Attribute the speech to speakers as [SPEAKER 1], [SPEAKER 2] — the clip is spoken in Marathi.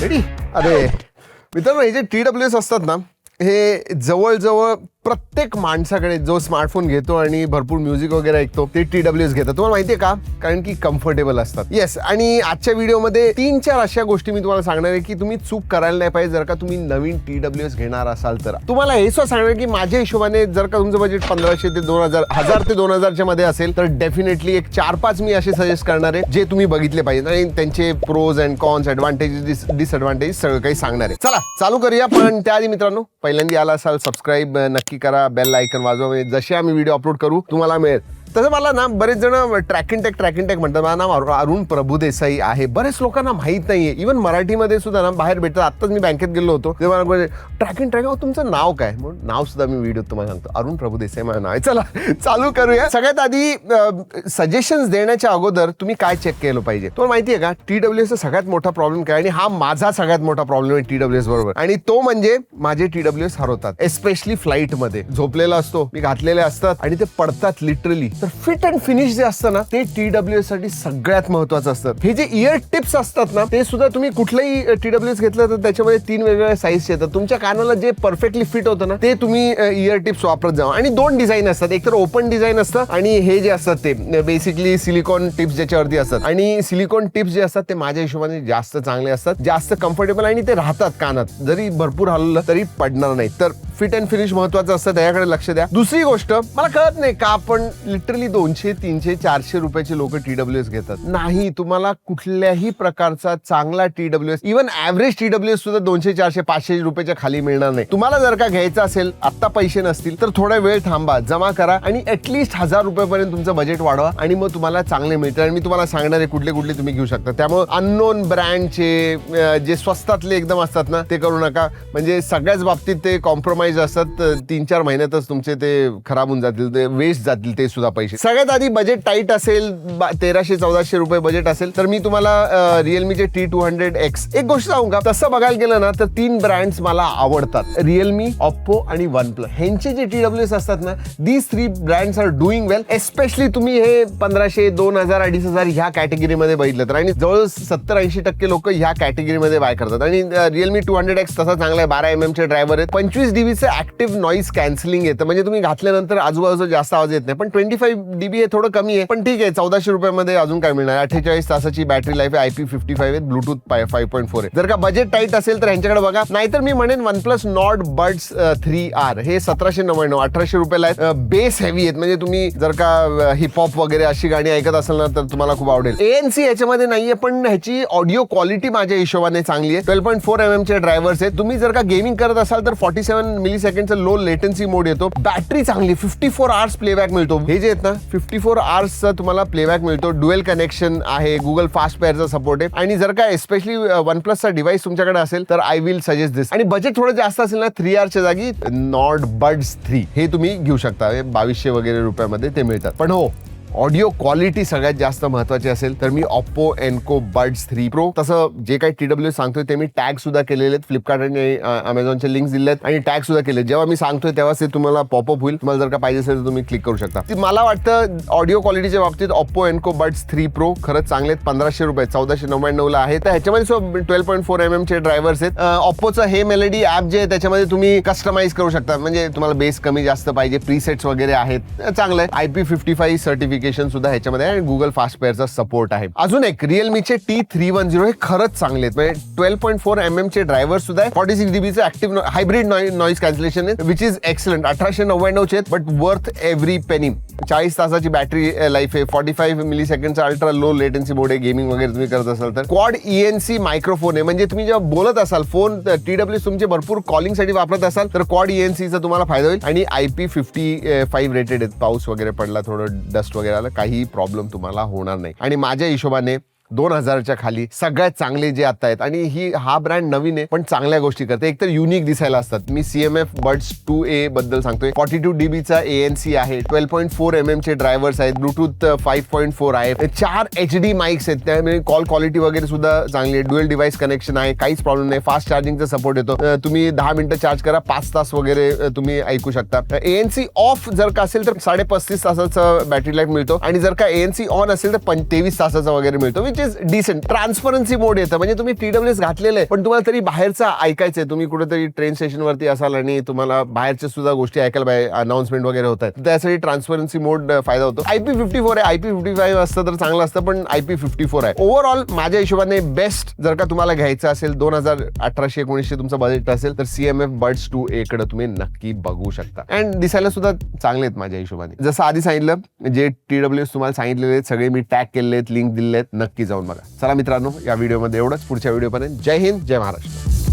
[SPEAKER 1] रेडी? अरे मित्रांनो, हे जे TWS असतात ना, हे जवळजवळ प्रत्येक माणसाकडे जो स्मार्टफोन घेतो आणि भरपूर म्युझिक वगैरे ऐकतो ते TWS घेतात. तुम्हाला माहितीये का? कारण की कम्फर्टेबल असतात. येस. आणि आजच्या व्हिडिओमध्ये 3-4 अशा गोष्टी मी तुम्हाला सांगणार आहे की तुम्ही चूक करायला नाही पाहिजे जर का तुम्ही नवीन TWS घेणार असाल तर. तुम्हाला हे सुद्धा सांगणार की माझ्या हिशोबाने जर का तुमचं बजेट 1500 ते 2000 1000 ते 2000 मध्ये असेल तर डेफिनेटली एक 4-5 मी असे सजेस्ट करणार आहे जे तुम्ही बघितले पाहिजे आणि त्यांचे pros and cons, advantages, disadvantages सगळं काही सांगणार आहे. चला चालू करूया. पण त्याआधी मित्रांनो, पहिल्यांदा आला असाल सबस्क्राईब नक्की करा, बेल आयकन वाजवा, म्हणजे जसे आम्ही व्हिडिओ अपलोड करू तुम्हाला मिळेल. तसं मला ना बरेच जण ट्रॅक अँड टेक म्हणतात. माझं नाव अरुण प्रभुदेसाई आहे. बरेच लोकांना माहित नाहीये. इव्हन मराठीमध्ये सुद्धा ना बाहेर भेटतात. आत्ताच मी बँकेत गेलो होतो तेव्हा मला ट्रॅक अँड ट्रॅक तुमचं नाव काय, म्हणून नाव सुद्धा मी व्हिडिओ तुम्हाला सांगतो. अरुण प्रभुदेसाई माझं नाव आहे. चला चालू करूया. सगळ्यात आधी सजेशन्स देण्याच्या अगोदर तुम्ही काय चेक केलं पाहिजे. तुम्हाला माहितीये का TWS सगळ्यात मोठा प्रॉब्लेम काय, आणि हा माझा सगळ्यात मोठा प्रॉब्लेम आहे TWS बरोबर, आणि तो म्हणजे माझे TWS हरवतात. एस्पेशली फ्लाईट मध्ये झोपलेला असतो मी, घातलेले असतात आणि ते पडतात लिटरली. तर फिट अँड फिनिश जे असतं ना ते TWS साठी सगळ्यात महत्वाचं असतं. हे जे इयर टिप्स असतात ना ते सुद्धा तुम्ही कुठलंही TWS घेतलं तर त्याच्यामध्ये 3 वेगवेगळ्या साईज येतात. तुमच्या कानाला जे परफेक्टली फिट होतं ना ते तुम्ही इयर टिप्स वापरत जावा. आणि 2 डिझाईन असतात, एक तर ओपन डिझाईन असतं आणि हे जे असतात ते बेसिकली सिलिकॉन टिप्स ज्याच्यावरती असतात. आणि सिलिकॉन टिप्स जे असतात ते माझ्या हिशोबाने जास्त चांगले असतात, जास्त कम्फर्टेबल, आणि ते राहतात कानात, जरी भरपूर हललं तरी पडणार नाही. तर फिट अँड फिनिश महत्वाचं असतं, त्याच्याकडे लक्ष द्या. दुसरी गोष्ट, मला कळत नाही का आपण लिटरली 200, 300, 400 रुपयाचे लोक TWS घेतात. नाही, तुम्हाला कुठल्याही प्रकारचा चांगला TWS, इव्हन ऍव्हरेज TWS सुद्धा 200, 400, 500 रुपयाच्या खाली मिळणार नाही. तुम्हाला जर का घ्यायचं असेल, आता पैसे नसतील तर थोडा वेळ थांबा, जमा करा आणि ऍटलीस्ट 1000 रुपयापर्यंत तुमचं बजेट वाढवा आणि मग तुम्हाला चांगले मिळतील. आणि मी तुम्हाला सांगणार आहे कुठले कुठले तुम्ही घेऊ शकता. त्यामुळे अननोन ब्रँडचे जे स्वस्तातले एकदम असतात ना ते करू नका, म्हणजे सगळ्याच बाबतीत ते कॉम्प्रोमाइज असतात. 3-4 महिन्यातच तुमचे ते खराब होऊन जातील, ते वेस्ट जातील ते सुद्धा पैसे. सगळ्यात आधी बजेट टाईट असेल, 1300-1400 रुपये बजेट असेल तर मी तुम्हाला रिअलमीचे T200X एक गोष्ट सांगू का, तसं बघायला गेलं ना तर 3 ब्रँड्स मला आवडतात, रिअलमी, ओप्पो आणि OnePlus. ह्यांचे जे TWS असतात ना, these 3 brands are doing well. Especially तुम्ही हे 1500, 2000, 2500 ह्या कॅटेगरीमध्ये बघितलं तर, आणि जवळ 70-80% लोक ह्या कॅटेगरीमध्ये बाय करतात. आणि रिअलमी 200X तसा चांगला आहे, 12 mm चे ड्रायव्हर आहेत, 25 dB ऍक्टिव्ह नॉईज कॅन्सलिंग येतं, म्हणजे तुम्ही घातल्यानंतर आजूबाजूचा जास्त आवाज येत नाही. पण 25 dB हे थोडं कमी आहे, पण ठीक आहे. 1400 रुपयामध्ये अजून काय मिळणार. 48 तासाची बॅटरी लाईफ आहे, IP55 आहे, ब्लूटूथ 5.4 आहे. जर का बजेट टाईट असेल तर ह्यांच्याकडे बघा. नाहीतर मी म्हणेन OnePlus Nord Buds 3R हे 1799, 1800 रुपयाला आहेत. बेस हेवी आहेत, म्हणजे तुम्ही जर का हिपहॉप वगैरे अशी गाणी ऐकत असाल ना तर तुम्हाला खूप आवडेल. ANC ह्याच्यामध्ये नाहीये, पण ह्याची ऑडिओ क्वालिटी माझ्या हिशोबाने चांगली आहे. 12.4 mm चे ड्रायव्हर्स आहेत. तुम्ही जर का गेमिंग करत असाल तर 47 मिलीसेकंडचा लो लेटन्सी मोड येतो. बॅटरी चांगली, 54 आवर्स प्लेबॅक मिळतो. हे जे आहेत ना 54 आवर्सचा तुम्हाला प्लेबॅक मिळतो. डुएल कनेक्शन आहे, गुगल फास्ट पेअरचा सपोर्ट आहे. आणि जर का एस्पेशली OnePlusचा डिव्हाइस तुमच्याकडे असेल तर आय विल सजेस्ट दिस. आणि बजेट थोडं जास्त असेल ना, 3Rच्या जागी Nord Buds 3 हे तुम्ही घेऊ शकता. 2200 वगैरे रुपयामध्ये ते मिळतात. पण हो, ऑडिओ क्वालिटी सगळ्यात जास्त महत्वाची असेल तर मी Oppo Enco Buds 3 Pro. तसं जे काही TWS सांगतोय ते मी टॅग सुद्धा केलेले आहेत. फ्लिपकार्ट आणि अमेझॉनचे लिंक्स दिले आहेत आणि टॅग सुद्धा केले. जेव्हा मी सांगतोय तेव्हा ते तुम्हाला पॉपअप होईल. तुम्हाला जर का पाहिजे असेल तर तुम्ही क्लिक करू शकता. मला वाटतं ऑडिओ क्वालिटीच्या बाबतीत Oppo Enco Buds 3 Pro खरंच चांगले आहेत. 1500 रुपये 1499 ला आहे. तर ह्याच्यामध्ये 12.4 mm चे ड्रायव्हर्स आहेत. Oppoचं हे मेलडी ऍप जे आहे त्याच्यामध्ये तुम्ही कस्टमाइज करू शकता, म्हणजे तुम्हाला बेस कमी जास्त पाहिजे, प्रीसेट्स वगैरे आहेत. चांगलं आहे. IP55 सर्टिफिकेशन सुद्धा ह्याच्यामध्ये आहे आणि गुगल फास्ट पेअरचा सपोर्ट आहे. अजून एक रिअलमीचे T310 हे खरंच चांगले आहेत, म्हणजे 12.4 mm चे ड्रायव्हर सुद्धा आहे. 46 dB चे ऍक्टिव्ह हायब्रिड नॉईज कॅन्सलेशन आहे, विच इज एक्सलंट. 1899 चे आहेत, बट वर्थ एव्हरी पेनी. 40 तासाची बॅटरी लाईफ आहे. 45 मिलीसेकंडचा अल्ट्रा लो लेटन्सी मोड आहे. गेमिंग वगैरे तुम्ही करत असाल तर. क्वाड ENC मायक्रोफोन आहे, म्हणजे तुम्ही जेव्हा बोलत असाल, फोन TWS तुमचे भरपूर कॉलिंग साठी वापरत असाल तर क्वाड ENC चा तुम्हाला फायदा होईल. आणि IP55 रेटेड आहेत. पाऊस वगैरे पडला, थोडं डस्ट वगैरे आलं, काही प्रॉब्लेम तुम्हाला होणार नाही. आणि माझ्या हिशोबाने 2000च्या खाली सगळ्यात चांगले जे आता आहेत, आणि हा ब्रँड नवीन आहे पण चांगल्या गोष्टी करते. एकतर युनिक दिसायला असतात. मी CMF Buds 2A बद्दल सांगतोय. 42 dB चा ANC आहे. 12.4 mm चे ड्रायव्हर्स आहेत. ब्लूटूथ 5.4 आहे. 4 HD माइक्स आहेत, त्यामुळे कॉल क्वालिटी वगैरे सुद्धा चांगली आहे. डुएल डिव्हाइस कनेक्शन आहे, काहीच प्रॉब्लेम नाही. फास्ट चार्जिंगचा सपोर्ट येतो. तुम्ही 10 मिनिटं चार्ज करा, 5 तास वगैरे तुम्ही ऐकू शकता. ANC ऑफ जर का असेल तर 35.5 तासाचा बॅटरी लाईफ मिळतो, आणि जर का ANC ऑन असेल तर 23 तासाचा वगैरे मिळतो, which which is decent. Transparency mode येतं, म्हणजे तुम्ही TWS घातलेलं आहे पण तुम्हाला तरी बाहेरचं ऐकायचंय. तुम्ही कुठेतरी ट्रेन स्टेशन वरती असाल आणि तुम्हाला बाहेरच्या सुद्धा गोष्टी ऐकायला पाहिजे, अनाउन्समेंट वगैरे होत आहेत, त्यासाठी ट्रान्सपरन्सी मोड फायदा होतो. IP54 आहे, IP55 असतं तर चांगलं असतं, पण IP54 आहे. ओव्हरऑल माझ्या हिशोबाने बेस्ट जर का तुम्हाला घ्यायचं असेल 2018-19 तुमचं बजेट असेल तर CMF Buds 2A कडे तुम्ही नक्की बघू शकता. अँड दिसायला सुद्धा चांगले आहेत माझ्या हिशोबाने. जसं आधी सांगितलं, जे TWS तुम्हाला सांगितलेले आहेत सगळे मी टॅग केलेले आहेत, लिंक दिलेले आहेत, नक्की जाऊन बघा. चला मित्रांनो, या व्हिडिओमध्ये एवढंच. पुढच्या व्हिडिओपर्यंत जय हिंद, जय महाराष्ट्र.